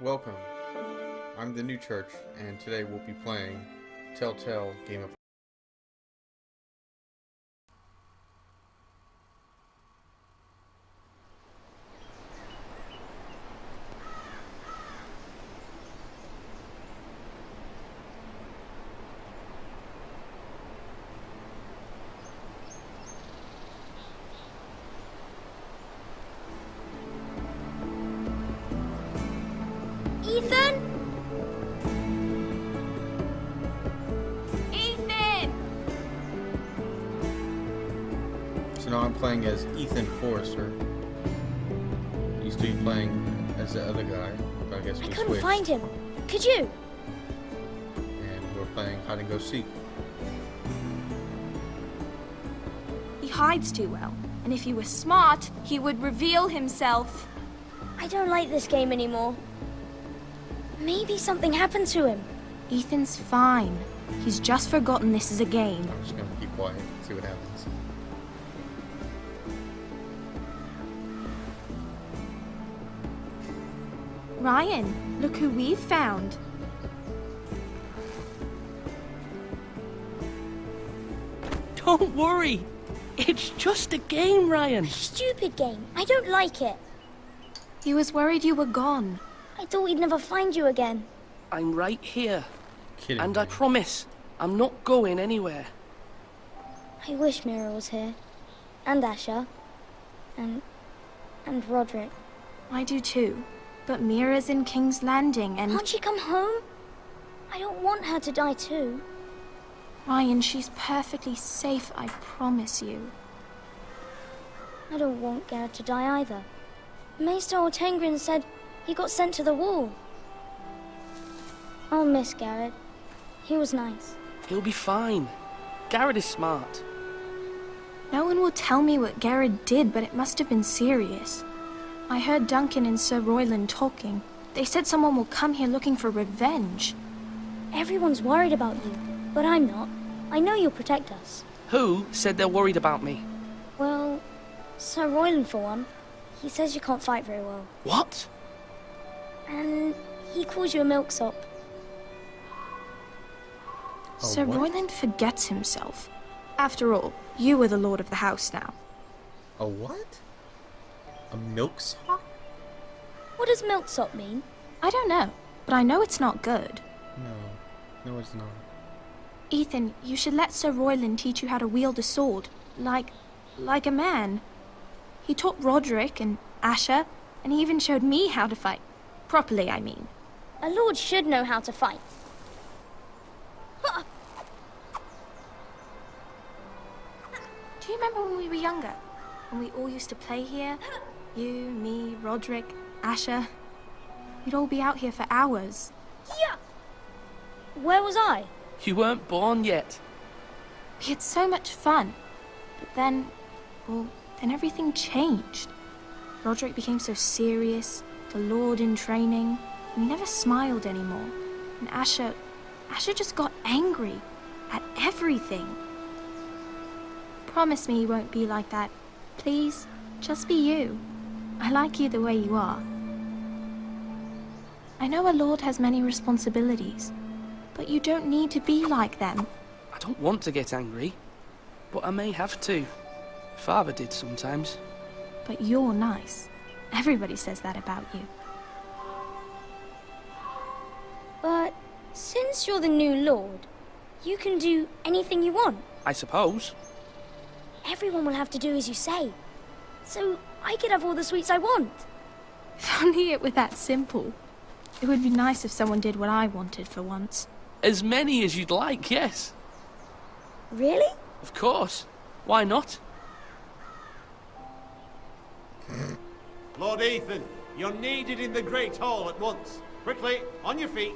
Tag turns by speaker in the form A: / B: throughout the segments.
A: Welcome. I'm the Newchurch, and today we'll be playing TellTale Game of
B: Ethan? Ethan!
A: So now I'm playing as Ethan Forrester. Used to be playing as the other guy, but I guess we
B: I couldn't
A: switched.
B: find him. Could you?
A: And we're playing hide and go seek.
C: He hides too well, and if he was smart, he would reveal himself.
B: I don't like this game anymore. Maybe something happened to him.
C: Ethan's fine. He's just forgotten this is a game.
A: I'm just gonna keep quiet, see what happens.
C: Ryan, look who we've found.
D: Don't worry. It's just a game, Ryan.
B: Stupid game. I don't like it.
C: He was worried you were gone.
B: I thought we'd never find you again.
D: I'm right here.
A: Kidding
D: And
A: me.
D: I promise, I'm not going anywhere.
B: I wish Mira was here. And Asher. And Roderick.
C: I do too. But Mira's in King's Landing and...
B: Can't she come home? I don't want her to die too.
C: Ryan, she's perfectly safe, I promise you.
B: I don't want Garrett to die either. Maester Ortengrin said he got sent to the wall. I'll miss Garrett. He was nice.
D: He'll be fine. Garrett is smart.
C: No one will tell me what Garrett did, but it must have been serious. I heard Duncan and Sir Royland talking. They said someone will come here looking for revenge.
B: Everyone's worried about you, but I'm not. I know you'll protect us.
D: Who said they're worried about me?
B: Well, Sir Royland for one. He says you can't fight very well.
D: What?
B: And he calls you a milksop.
C: Sir
A: what?
C: Royland forgets himself. After all, you are the lord of the house now.
A: A what? A milk sock?
B: What does milksop mean?
C: I don't know, but I know it's not good.
A: No, it's not.
C: Ethan, you should let Sir Royland teach you how to wield a sword. Like a man. He taught Roderick and Asher, and he even showed me how to fight. Properly, I mean.
B: A lord should know how to fight.
C: Do you remember when we were younger? When we all used to play here? You, me, Roderick, Asher. We'd all be out here for hours.
B: Yeah! Where was I?
D: You weren't born yet.
C: We had so much fun. But then, well, then everything changed. Roderick became so serious, the lord in training, and he never smiled anymore. And Asher just got angry at everything. Promise me you won't be like that. Please, just be you. I like you the way you are. I know a lord has many responsibilities, but you don't need to be like them.
D: I don't want to get angry, but I may have to. Father did sometimes.
C: But you're nice. Everybody says that about you.
B: But since you're the new lord, you can do anything you want.
D: I suppose.
B: Everyone will have to do as you say. So I could have all the sweets I want.
C: If only it were that simple. It would be nice if someone did what I wanted for once.
D: As many as you'd like, yes.
B: Really?
D: Of course. Why not?
E: Lord Ethan, you're needed in the Great Hall at once. Quickly, on your feet.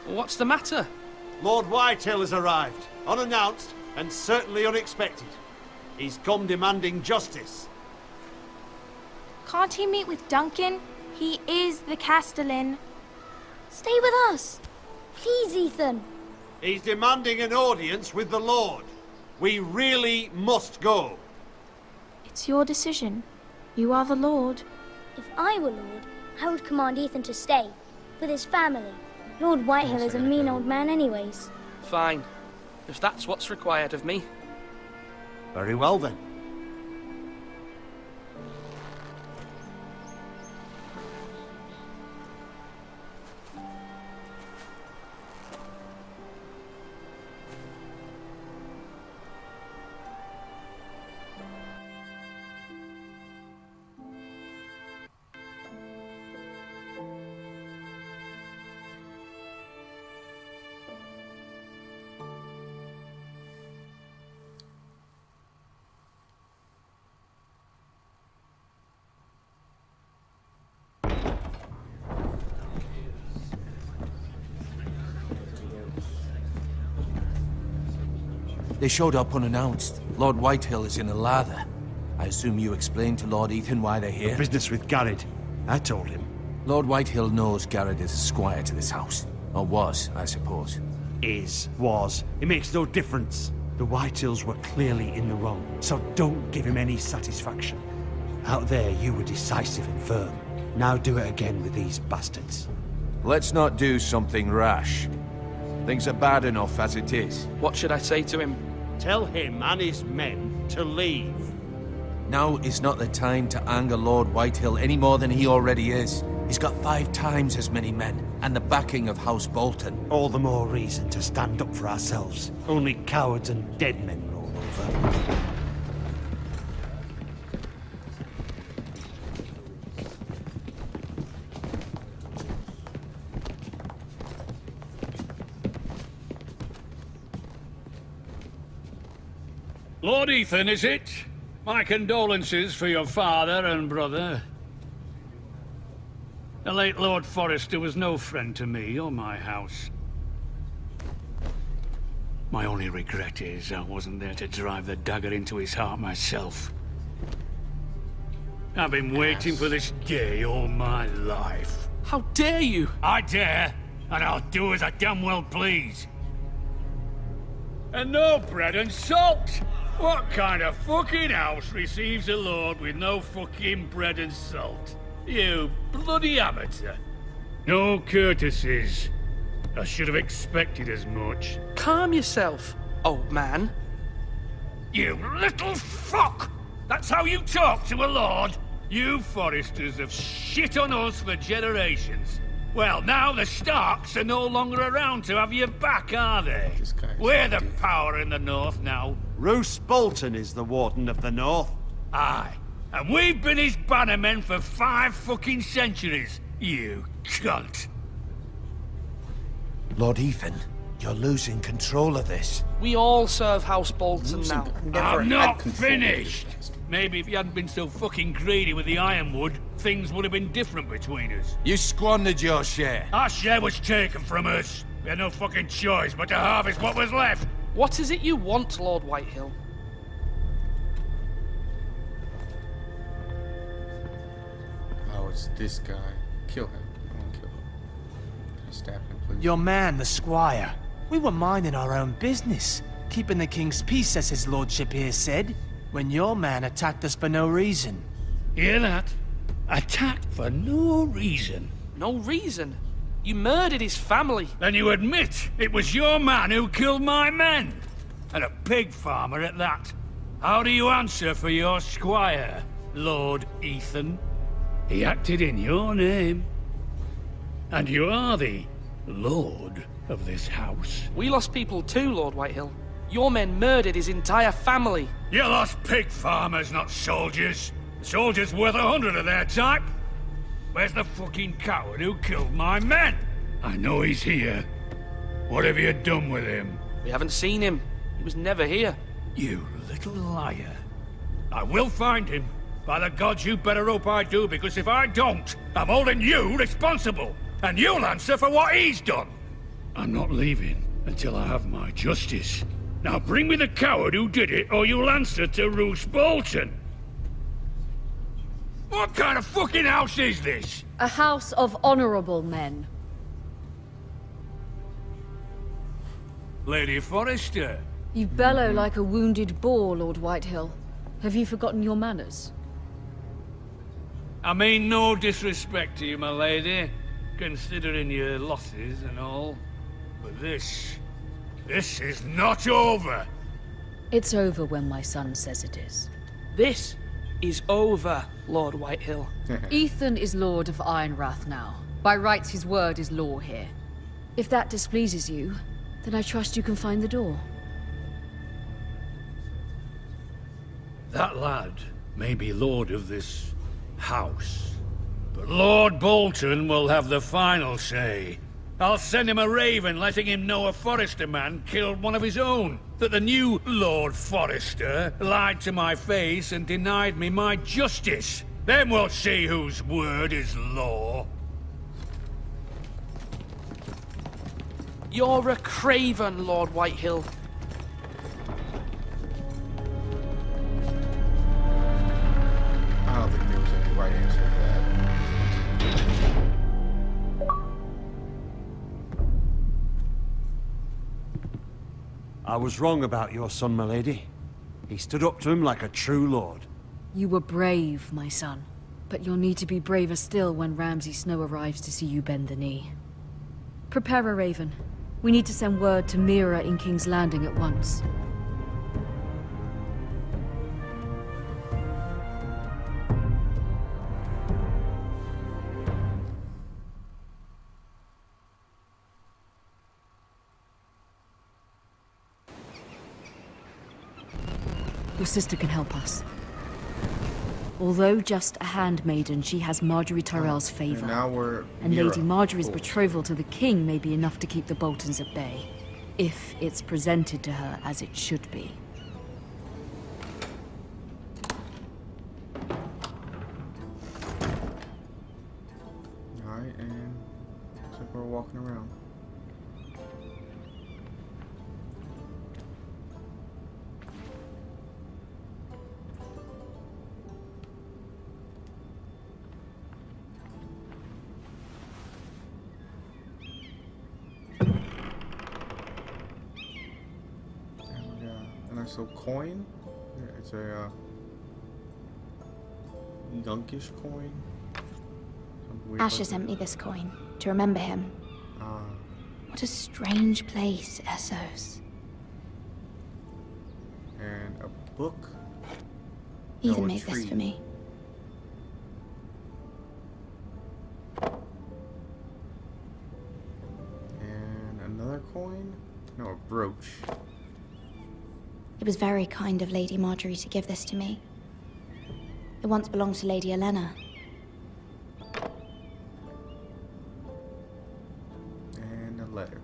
D: What's the matter?
E: Lord Whitetail has arrived, unannounced and certainly unexpected. He's come demanding justice.
C: Can't he meet with Duncan? He is the Castellan.
B: Stay with us. Please, Ethan.
E: He's demanding an audience with the Lord. We really must go.
C: It's your decision. You are the Lord.
B: If I were Lord, I would command Ethan to stay, with his family. Lord Whitehill is a mean old man anyways.
D: Fine. If that's what's required of me.
E: Very well then.
F: They showed up unannounced. Lord Whitehill is in a lather. I assume you explained to Lord Ethan why they're here?
E: Business with Garrett. I told him.
F: Lord Whitehill knows Garrett is a squire to this house. Or was, I suppose.
E: Was. It makes no difference. The Whitehills were clearly in the wrong, so don't give him any satisfaction. Out there, you were decisive and firm. Now do it again with these bastards.
F: Let's not do something rash. Things are bad enough as it is.
D: What should I say to him?
E: Tell him and his men to leave.
F: Now is not the time to anger Lord Whitehill any more than he already is. He's got 5 times as many men, and the backing of House Bolton.
E: All the more reason to stand up for ourselves. Only cowards and dead men roll over.
G: Lord Ethan, is it? My condolences for your father and brother. The late Lord Forrester was no friend to me or my house. My only regret is I wasn't there to drive the dagger into his heart myself. I've been waiting for this day all my life.
D: How dare you?
G: I dare, and I'll do as I damn well please. And no bread and salt! What kind of fucking house receives a lord with no fucking bread and salt? You bloody amateur. No courtesies. I should have expected as much.
D: Calm yourself, old man.
G: You little fuck! That's how you talk to a lord? You Forresters have shit on us for generations. Well, now the Starks are no longer around to have your back, are they?
A: This guy's
G: We're the
A: dead.
G: power in the north now.
E: Roose Bolton is the Warden of the North.
G: Aye. And we've been his bannermen for 5 fucking centuries, you cunt.
F: Lord Ethan, you're losing control of this.
D: We all serve House Bolton now.
G: I'm not finished! Maybe if you hadn't been so fucking greedy with the ironwood, things would have been different between us.
F: You squandered your share.
G: Our share was taken from us. We had no fucking choice but to harvest what was left.
D: What is it you want, Lord Whitehill?
A: Oh, it's this guy. Kill him. I want to kill him. Can I stab him, please?
H: Your man, the squire. We were minding our own business, keeping the king's peace, as his lordship here said, when your man attacked us for no reason.
G: Hear that? Attacked for no reason.
D: No reason. You murdered his family.
G: Then you admit it was your man who killed my men. And a pig farmer at that. How do you answer for your squire, Lord Ethan? He acted in your name. And you are the lord of this house.
D: We lost people too, Lord Whitehill. Your men murdered his entire family.
G: You lost pig farmers, not soldiers. The soldiers worth 100 of their type. Where's the fucking coward who killed my men? I know he's here. What have you done with him?
D: We haven't seen him. He was never here.
G: You little liar. I will find him. By the gods, you better hope I do, because if I don't, I'm holding you responsible. And you'll answer for what he's done. I'm not leaving until I have my justice. Now bring me the coward who did it, or you'll answer to Roose Bolton. What kind of fucking house is this?
I: A house of honorable men.
G: Lady Forrester,
I: You bellow like a wounded boar, Lord Whitehill. Have you forgotten your manners?
G: I mean no disrespect to you, my lady, considering your losses and all. But this is not over.
I: It's over when my son says it is.
D: This is over, Lord Whitehill.
I: Ethan is Lord of Ironrath now. By rights, his word is law here. If that displeases you, then I trust you can find the door.
G: That lad may be lord of this house, but Lord Bolton will have the final say. I'll send him a raven letting him know a Forrester man killed one of his own. That the new Lord Forrester lied to my face and denied me my justice. Then we'll see whose word is law.
D: You're a craven, Lord Whitehill.
A: I don't think there was any right answer to that.
E: I was wrong about your son, my lady. He stood up to him like a true lord.
I: You were brave, my son. But you'll need to be braver still when Ramsay Snow arrives to see you bend the knee. Prepare a raven. We need to send word to Mira in King's Landing at once. Your sister can help us. Although just a handmaiden, she has Marjorie Tyrell's favor.
A: And now we're
I: And
A: Mira.
I: Lady Marjorie's
A: Cool.
I: betrothal to the king may be enough to keep the Boltons at bay. If it's presented to her as it should be.
A: Alright, and looks like we're walking around. And we got a nice little coin. It's a Gunkish coin. Some weird
C: Asher
A: looking-
C: sent me this coin to remember him.
A: Ah,
C: What a strange place, Essos.
A: and a book.
C: Ethan
A: a
C: made this
A: tree.
C: for me.
A: And another coin? No, a brooch.
C: It was very kind of Lady Marjorie to give this to me. It once belonged to Lady Elena.
A: And a letter.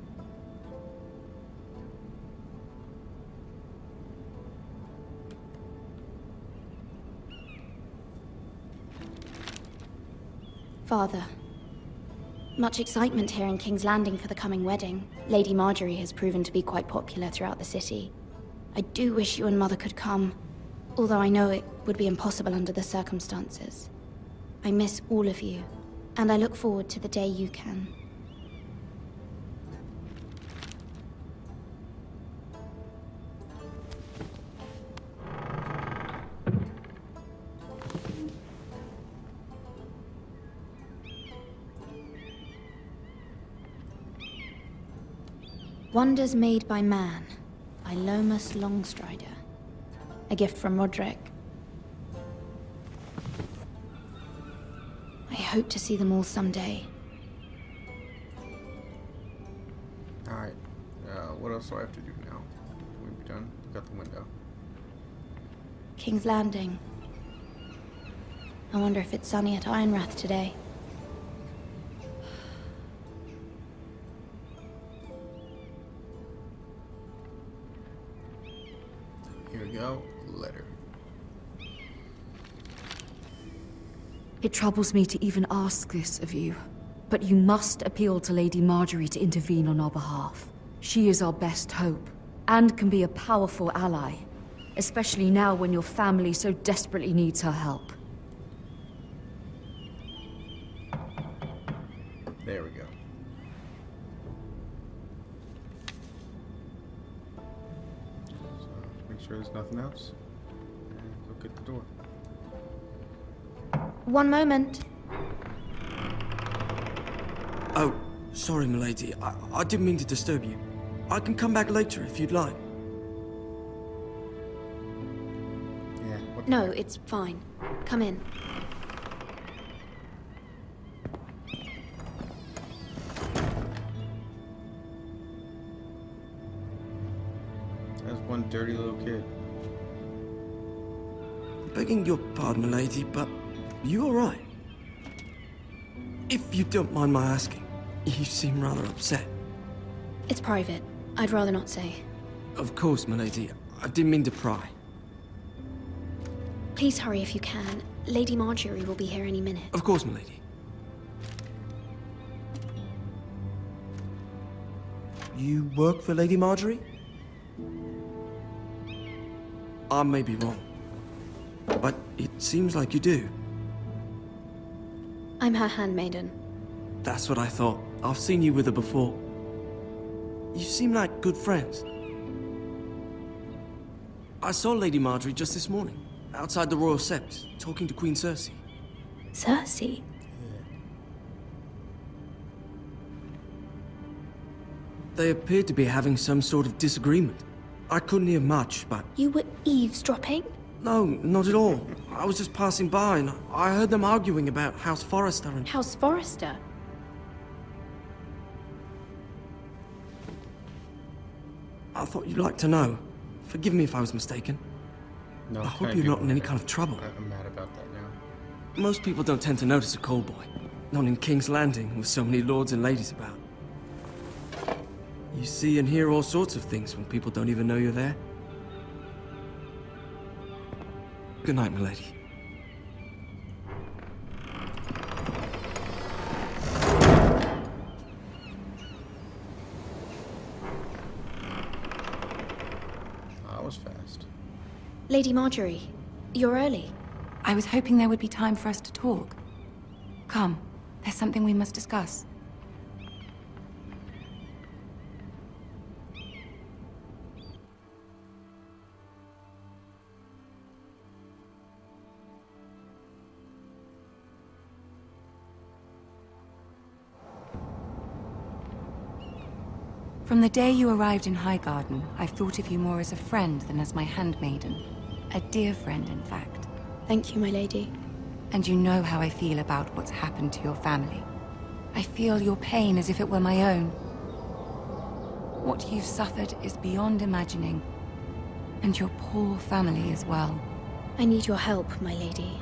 C: Father. Much excitement here in King's Landing for the coming wedding. Lady Marjorie has proven to be quite popular throughout the city. I do wish you and Mother could come, although I know it would be impossible under the circumstances. I miss all of you, and I look forward to the day you can. Wonders Made by Man, by Lomas Longstrider. A gift from Roderick. I hope to see them all someday.
A: Alright. What else do I have to do now? We've done. Got the window.
C: King's Landing. I wonder if it's sunny at Ironrath today.
A: Here we go. Letter.
I: It troubles me to even ask this of you, but you must appeal to Lady Marjorie to intervene on our behalf. She is our best hope, and can be a powerful ally, especially now when your family so desperately needs her help.
A: There we go. there's nothing else, look at the door.
C: One moment.
J: Oh, sorry, milady. I didn't mean to disturb you. I can come back later if you'd like.
A: Yeah. What the
C: No,
A: heck?
C: it's fine. Come in.
A: That's one dirty little kid.
J: Begging your pardon, milady, but you all right? If you don't mind my asking, you seem rather upset.
C: It's private. I'd rather not say.
J: Of course, milady. I didn't mean to pry.
C: Please hurry if you can. Lady Marjorie will be here any minute.
J: Of course, milady. You work for Lady Marjorie? I may be wrong, but it seems like you do.
C: I'm her handmaiden.
J: That's what I thought. I've seen you with her before. You seem like good friends. I saw Lady Marjorie just this morning, outside the Royal Sept, talking to Queen Cersei.
C: Cersei?
J: They appeared to be having some sort of disagreement. I couldn't hear much, but...
C: You were eavesdropping?
J: No, not at all. I was just passing by and I heard them arguing about House Forrester and...
C: House Forrester?
J: I thought you'd like to know. Forgive me if I was mistaken.
A: No,
J: I
A: it's
J: hope
A: kinda
J: you're not
A: people
J: in any
A: like
J: kind
A: that.
J: of trouble.
A: I'm mad about that now.
J: Most people don't tend to notice a call boy. Not in King's Landing, with so many lords and ladies about. You see and hear all sorts of things when people don't even know you're there. Good night, milady.
A: That was fast.
C: Lady Marjorie, you're early.
I: I was hoping there would be time for us to talk. Come, there's something we must discuss. From the day you arrived in Highgarden, I've thought of you more as a friend than as my handmaiden. A dear friend, in fact.
C: Thank you, my lady.
I: And you know how I feel about what's happened to your family. I feel your pain as if it were my own. What you've suffered is beyond imagining. And your poor family as well.
C: I need your help, my lady.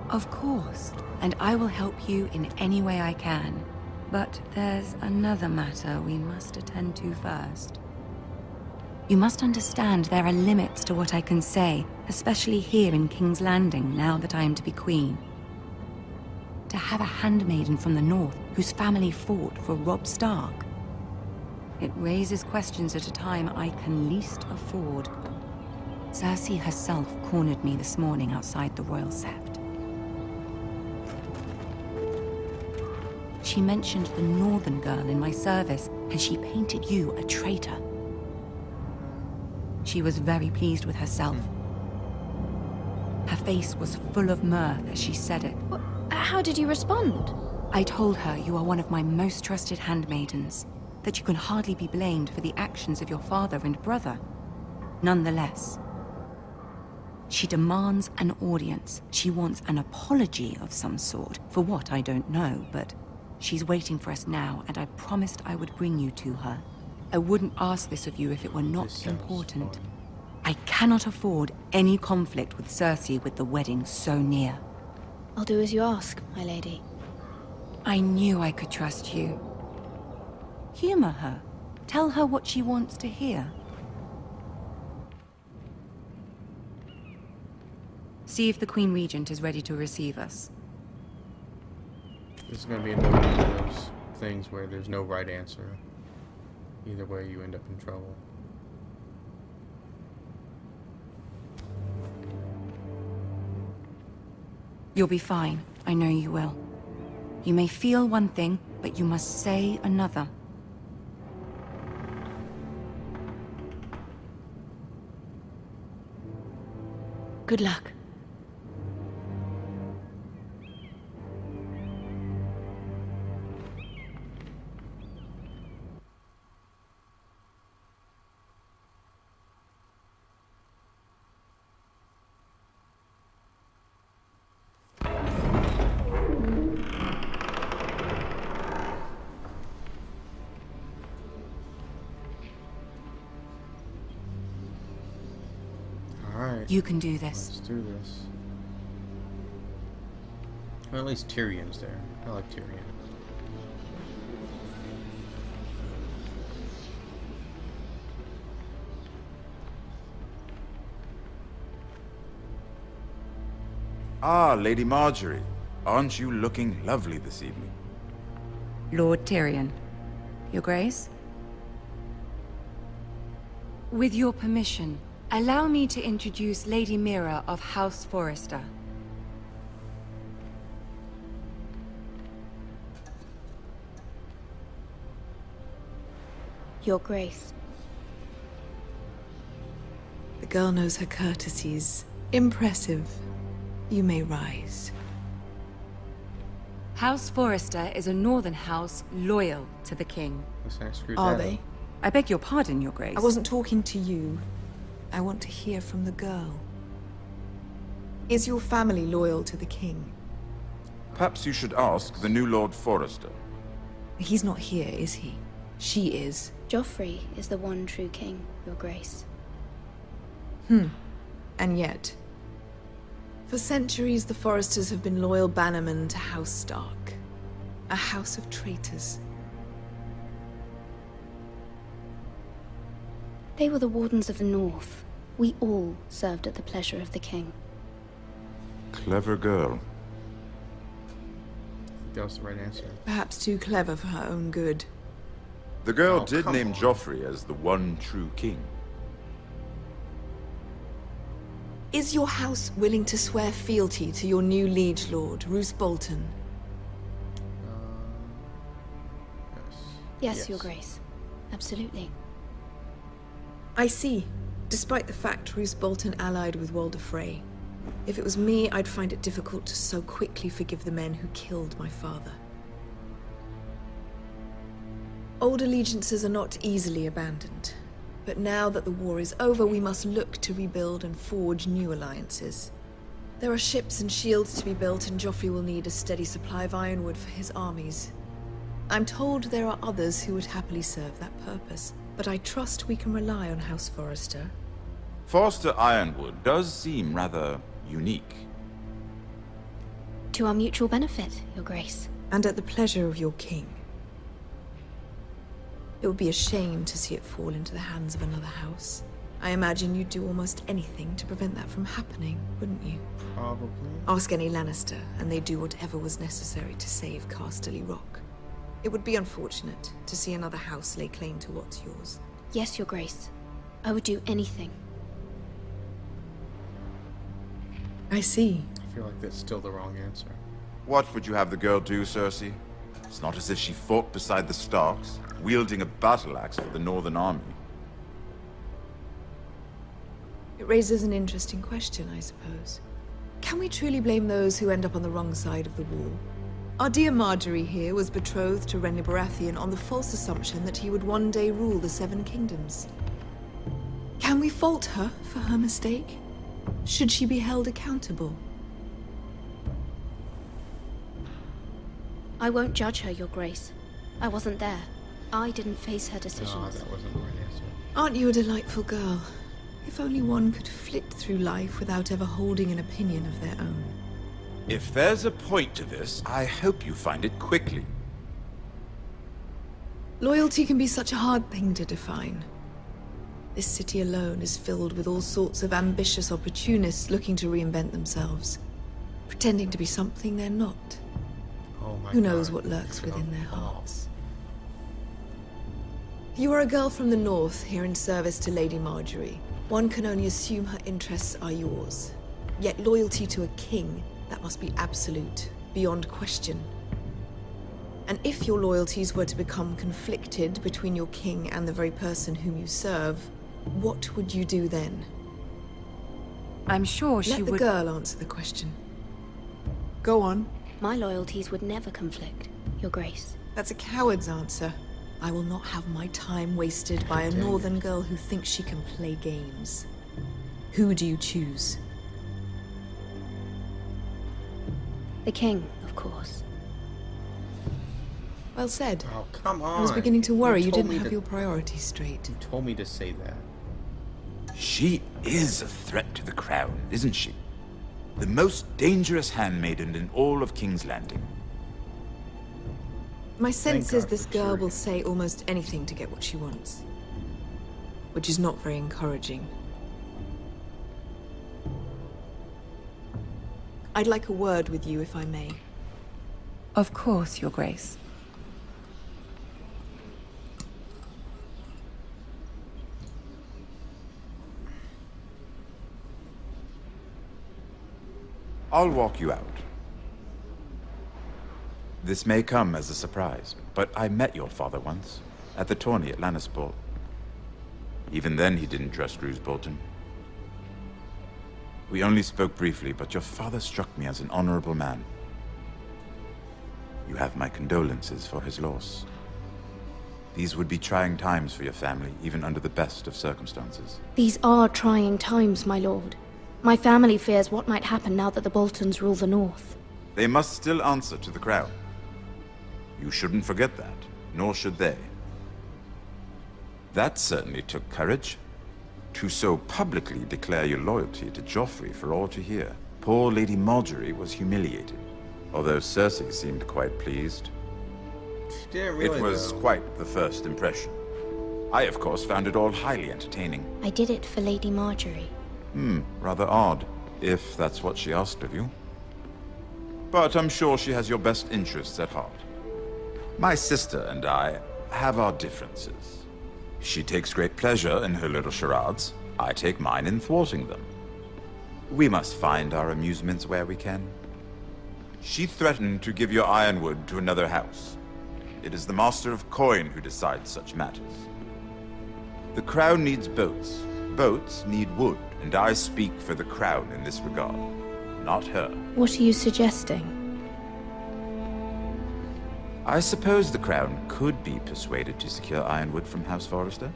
I: Of course, and I will help you in any way I can. But there's another matter we must attend to first. You must understand there are limits to what I can say, especially here in King's Landing, now that I am to be queen. To have a handmaiden from the north whose family fought for Robb Stark. It raises questions at a time I can least afford. Cersei herself cornered me this morning outside the Royal Sept. She mentioned the northern girl in my service, and she painted you a traitor. She was very pleased with herself. Her face was full of mirth as she said it.
C: How did you respond?
I: I told her you are one of my most trusted handmaidens, that you can hardly be blamed for the actions of your father and brother. Nonetheless, she demands an audience. She wants an apology of some sort, for what I don't know, but she's waiting for us now, and I promised I would bring you to her. I wouldn't ask this of you if it were not
A: This sounds
I: important.
A: fun.
I: I cannot afford any conflict with Cersei with the wedding so near.
C: I'll do as you ask, my lady.
I: I knew I could trust you. Humor her. Tell her what she wants to hear. See if the Queen Regent is ready to receive us.
A: This is going to be another one of those things where there's no right answer. Either way, you end up in trouble.
I: You'll be fine. I know you will. You may feel one thing, but you must say another.
K: Good luck.
A: Alright.
K: You can do this.
A: Let's do this. Well, at least Tyrion's there. I like Tyrion.
L: Ah, Lady Marjorie. Aren't you looking lovely this evening?
K: Lord Tyrion. Your Grace? With your permission, allow me to introduce Lady Mira of House Forrester.
B: Your Grace.
M: The girl knows her courtesies. Impressive. You may rise.
K: House Forrester is a northern house loyal to the king.
M: Are they?
K: I beg your pardon, Your Grace.
M: I wasn't talking to you. I want to hear from the girl. Is your family loyal to the king?
L: Perhaps you should ask the new Lord Forrester.
M: He's not here, is he? She is.
B: Joffrey is the one true king, Your Grace.
M: And yet... For centuries, the Forresters have been loyal bannermen to House Stark. A house of traitors.
B: They were the Wardens of the North. We all served at the pleasure of the king.
L: Clever girl.
A: That was the right answer.
M: Perhaps too clever for her own good.
L: The girl
A: Oh,
L: did
A: come
L: name
A: on.
L: Joffrey as the one true king.
M: Is your house willing to swear fealty to your new liege lord, Roose Bolton?
B: Yes, Your Grace. Absolutely.
M: I see. Despite the fact Roose Bolton allied with Walder Frey. If it was me, I'd find it difficult to so quickly forgive the men who killed my father. Old allegiances are not easily abandoned. But now that the war is over, we must look to rebuild and forge new alliances. There are ships and shields to be built, and Joffrey will need a steady supply of ironwood for his armies. I'm told there are others who would happily serve that purpose, but I trust we can rely on House Forrester.
L: Forster Ironwood does seem rather unique.
B: To our mutual benefit, Your Grace.
M: And at the pleasure of your king. It would be a shame to see it fall into the hands of another house. I imagine you'd do almost anything to prevent that from happening, wouldn't you?
A: Probably.
M: Ask any Lannister, and they'd do whatever was necessary to save Casterly Rock. It would be unfortunate to see another house lay claim to what's yours.
B: Yes, Your Grace. I would do anything.
M: I see.
A: I feel like that's still the wrong answer.
L: What would you have the girl do, Cersei? It's not as if she fought beside the Starks, wielding a battle axe for the Northern Army.
M: It raises an interesting question, I suppose. Can we truly blame those who end up on the wrong side of the war? Our dear Marjorie here was betrothed to Renly Baratheon on the false assumption that he would one day rule the Seven Kingdoms. Can we fault her for her mistake? Should she be held accountable?
B: I won't judge her, Your Grace. I wasn't there. I didn't face her
A: No,
B: decisions.
A: that wasn't the right answer.
M: Aren't you a delightful girl? If only one could flit through life without ever holding an opinion of their own.
L: If there's a point to this, I hope you find it quickly.
M: Loyalty can be such a hard thing to define. This city alone is filled with all sorts of ambitious opportunists looking to reinvent themselves, pretending to be something they're not.
A: Oh my
M: Who knows
A: God.
M: what lurks within their
A: Oh.
M: hearts? You are a girl from the north, here in service to Lady Marjorie. One can only assume her interests are yours. Yet loyalty to a king, that must be absolute, beyond question. And if your loyalties were to become conflicted between your king and the very person whom you serve, what would you do then?
K: I'm sure she
M: Let the
K: would...
M: girl answer the question. Go on.
B: My loyalties would never conflict, Your Grace.
M: That's a coward's answer. I will not have my time wasted by a northern girl who thinks she can play games. Who do you choose?
B: The king, of course.
M: Well said.
A: Oh, come on.
M: I was beginning to worry you
A: told
M: didn't
A: me
M: have
A: to-
M: your priorities straight.
A: You told me to say that.
L: She is a threat to the crown, isn't she? The most dangerous handmaiden in all of King's Landing.
M: My sense
A: Thank
M: is
A: God
M: this
A: for
M: girl
A: cheering.
M: will say almost anything to get what she wants. Which is not very encouraging. I'd like a word with you, if I may.
K: Of course, Your Grace.
L: I'll walk you out. This may come as a surprise, but I met your father once, at the tourney at Lannisport. Even then, he didn't trust Roose Bolton. We only spoke briefly, but your father struck me as an honorable man. You have my condolences for his loss. These would be trying times for your family, even under the best of circumstances.
B: These are trying times, my lord. My family fears what might happen now that the Boltons rule the North.
L: They must still answer to the crown. You shouldn't forget that, nor should they. That certainly took courage. To so publicly declare your loyalty to Joffrey for all to hear. Poor Lady Marjorie was humiliated, although Cersei seemed quite pleased.
A: She didn't really,
L: It was
A: though.
L: quite the first impression. I, of course, found it all highly entertaining.
B: I did it for Lady Marjorie.
L: Rather odd, if that's what she asked of you. But I'm sure she has your best interests at heart. My sister and I have our differences. She takes great pleasure in her little charades. I take mine in thwarting them. We must find our amusements where we can. She threatened to give your ironwood to another house. It is the Master of Coin who decides such matters. The crown needs boats. Boats need wood, and I speak for the crown in this regard, not her.
B: What are you suggesting?
L: I suppose the crown could be persuaded to secure ironwood from House Forrester.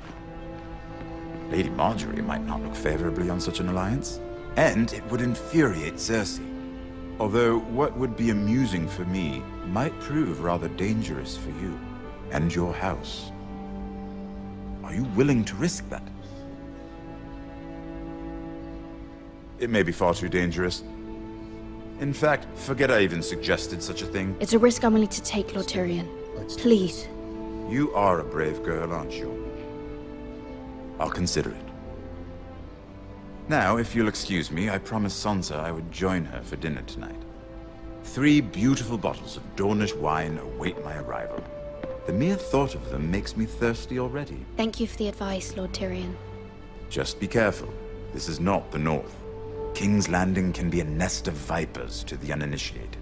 L: Lady Marjorie might not look favorably on such an alliance, and it would infuriate Cersei. Although what would be amusing for me might prove rather dangerous for you and your house. Are you willing to risk that? It may be far too dangerous. In fact, forget I even suggested such a thing.
B: It's a risk I'm willing to take, Lord Tyrion. Please.
L: You are a brave girl, aren't you? I'll consider it. Now, if you'll excuse me, I promised Sansa I would join her for dinner tonight. 3 beautiful bottles of Dornish wine await my arrival. The mere thought of them makes me thirsty already.
B: Thank you for the advice, Lord Tyrion.
L: Just be careful. This is not the North. King's Landing can be a nest of vipers to the uninitiated.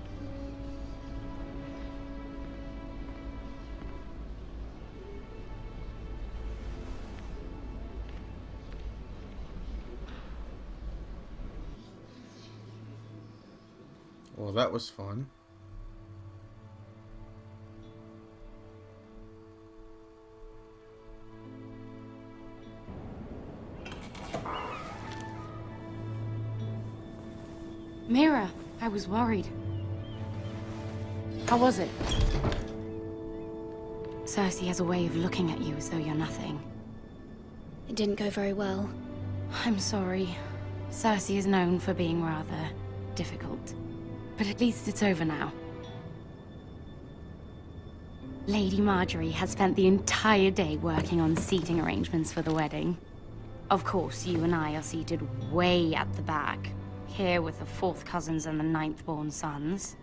A: Well, that was fun.
K: Mira, I was worried. How was it? Cersei has a way of looking at you as though you're nothing.
B: It didn't go very well.
K: I'm sorry. Cersei is known for being rather difficult. But at least it's over now. Lady Marjorie has spent the entire day working on seating arrangements for the wedding. Of course, you and I are seated way at the back, here with the 4th cousins and the 9th-born sons.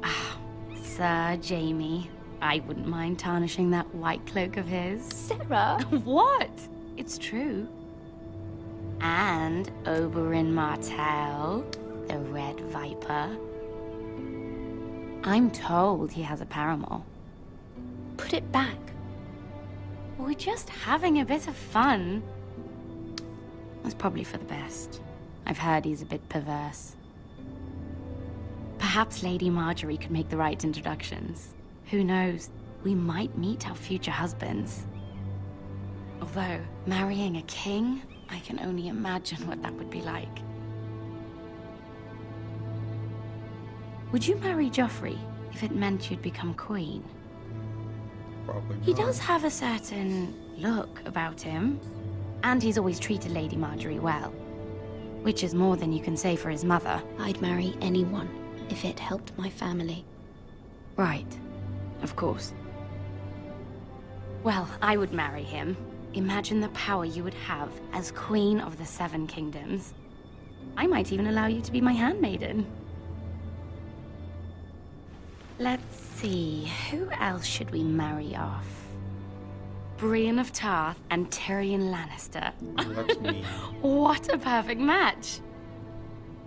K: Ah, Sir Jaime, I wouldn't mind tarnishing that white cloak of his.
B: Sarah!
K: What? It's true. And Oberyn Martell, the Red Viper. I'm told he has a paramour.
B: Put it back.
K: We're just having a bit of fun. That's probably for the best. I've heard he's a bit perverse. Perhaps Lady Marjorie could make the right introductions. Who knows? We might meet our future husbands. Although, marrying a king, I can only imagine what that would be like. Would you marry Joffrey if it meant you'd become queen?
A: Probably not.
K: He does have a certain look about him, and he's always treated Lady Marjorie well, which is more than you can say for his mother.
B: I'd marry anyone if it helped my family.
K: Right, of course. Well, I would marry him. Imagine the power you would have as Queen of the Seven Kingdoms. I might even allow you to be my handmaiden. Let's see, who else should we marry off? Brienne of Tarth and Tyrion Lannister.
A: That's me.
K: What a perfect match!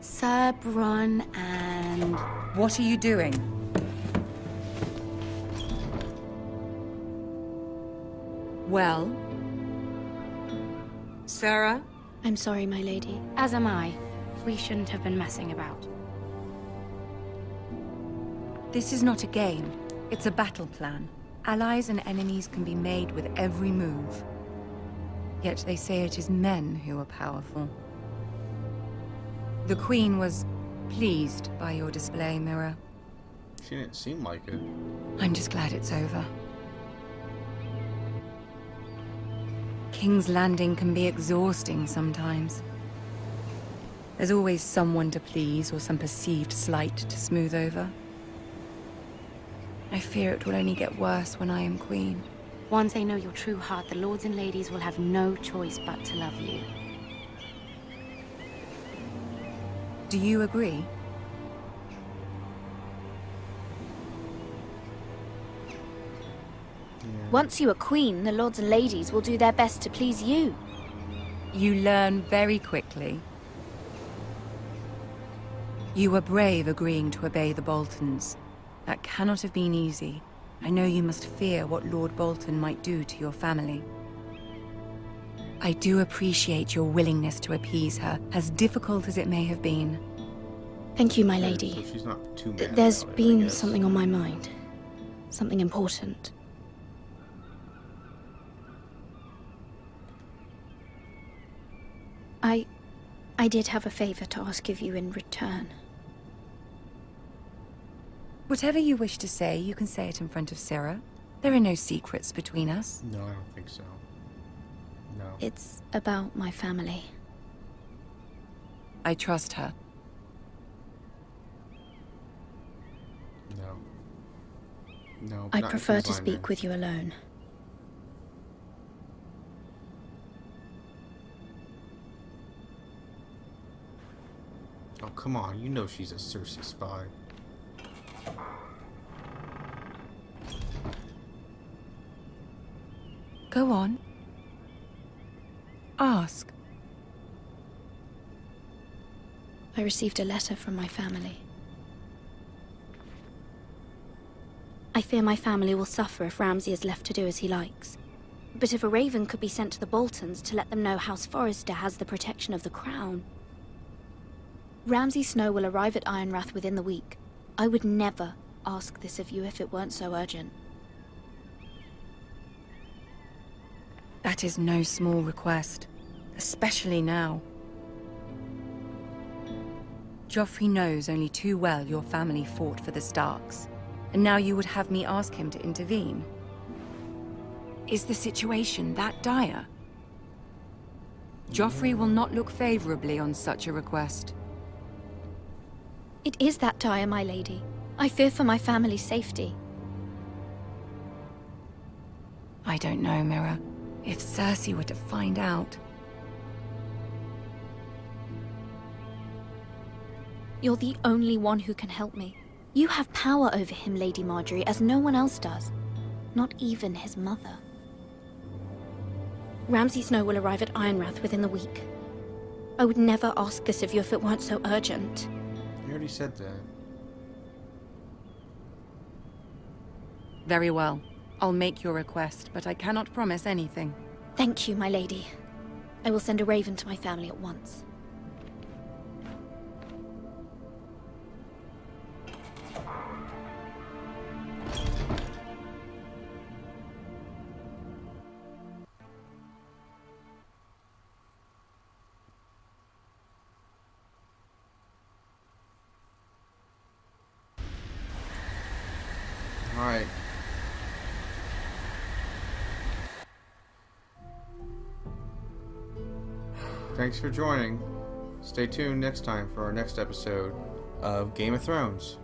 K: Sir Bronn and...
N: What are you doing? Well? Sarah?
B: I'm sorry, my lady.
K: As am I. We shouldn't have been messing about.
N: This is not a game. It's a battle plan. Allies and enemies can be made with every move. Yet they say it is men who are powerful. The Queen was pleased by your display, Mira.
A: She didn't seem like it.
N: I'm just glad it's over. King's Landing can be exhausting sometimes. There's always someone to please or some perceived slight to smooth over. I fear it will only get worse when I am queen.
K: Once they know your true heart, the lords and ladies will have no choice but to love you.
N: Do you agree?
B: Once you are queen, the lords and ladies will do their best to please you.
N: You learn very quickly. You were brave agreeing to obey the Boltons. That cannot have been easy. I know you must fear what Lord Bolton might do to your family. I do appreciate your willingness to appease her, as difficult as it may have been.
B: Thank you, my lady.
A: So she's not too mad
B: There's
A: about it, I
B: been
A: guess.
B: something on my mind. Something important. I did have a favor to ask of you in return.
N: Whatever you wish to say, you can say it in front of Sarah. There are no secrets between us.
A: No, I don't think so. No.
B: It's about my family.
N: I trust her.
A: No. No.
B: I'd
A: not
B: prefer
A: King's
B: to
A: Landing.
B: speak with you alone.
A: Oh, come on. You know she's a Cersei spy.
N: Go on. Ask.
B: I received a letter from my family. I fear my family will suffer if Ramsay is left to do as he likes. But if a raven could be sent to the Boltons to let them know House Forrester has the protection of the crown. Ramsay Snow will arrive at Ironrath within the week. I would never ask this of you if it weren't so urgent.
N: That is no small request, especially now. Joffrey knows only too well your family fought for the Starks, and now you would have me ask him to intervene. Is the situation that dire? Joffrey will not look favorably on such a request.
B: It is that dire, my lady. I fear for my family's safety.
N: I don't know, Mira. If Cersei were to find out...
B: You're the only one who can help me. You have power over him, Lady Marjorie, as no one else does. Not even his mother. Ramsay Snow will arrive at Ironrath within the week. I would never ask this of you if it weren't so urgent.
A: You already said that.
N: Very well. I'll make your request, but I cannot promise anything.
B: Thank you, my lady. I will send a raven to my family at once.
A: Alright. Thanks for joining. Stay tuned next time for our next episode of Game of Thrones.